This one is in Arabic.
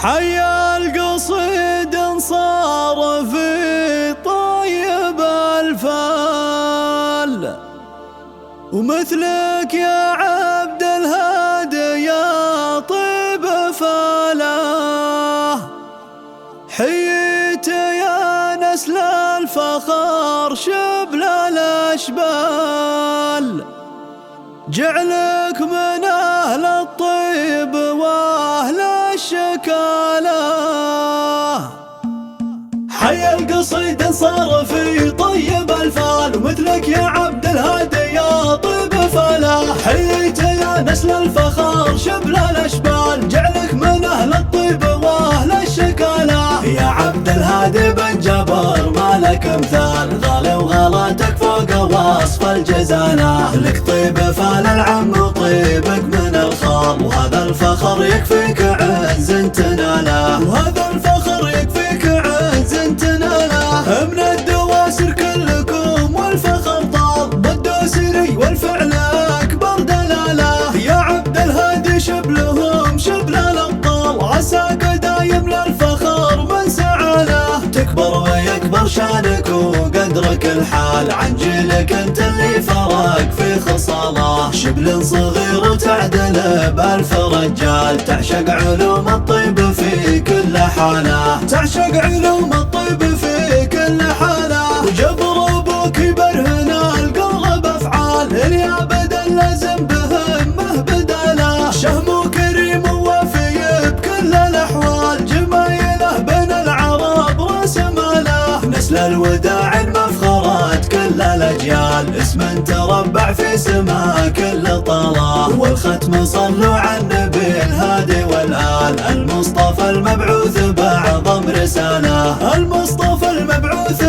حي القصيد صار في طيب الفال، ومثلك يا عبد الهادي يا طيب فلاه. حييت يا نسل الفخر شبل الأشبال، جعلك من أهل الطيب وأهل الشكالة. حي القصيد صار في طيب الفال، ومثلك يا عبد الهادي يا طيب فلاح. حييت يا نسل الفخر شبل الأشبال، جعلك من أهل الطيب وأهل الشكالة. يا عبد الهادي بن جبر ما لك مثال، غالي وغلاتك فوق وصف الجزالة. لك طيب فال العم وطيبك من الخال، وهذا الفخر يكفيك عز تناله، وهذا الفخر يكفيك عز تناله. من الدواسر كلكم والفخر طال، بالدوسري والفعل أكبر دلالة. يا عبد الهادي شبلهم شبل الأبطال، عساك دايم للفخر من سعاله. تكبر ويكبر شانك وقدرك الحال، عن جيلك انت اللي فرق في خصاله. شبل صغير وتعدل بألف رجال، تعشق علوم الطيب في كل حالة، تعشق علوم الطيب في كل حالة. وجبر ابوك يبرهن القلب افعال، اللي ابدا لازم بهمه بداله. شهم كريم ووفي بكل الاحوال، جمايله بين العرب راس ماله. نسل الوداع المفخرات كل الاجيال، اسم تربع في سما كل طلال. والختم صلوا على النبي الهادي والآل، المصطفى المبعوث باعظم رسالة، المصطفى المبعوث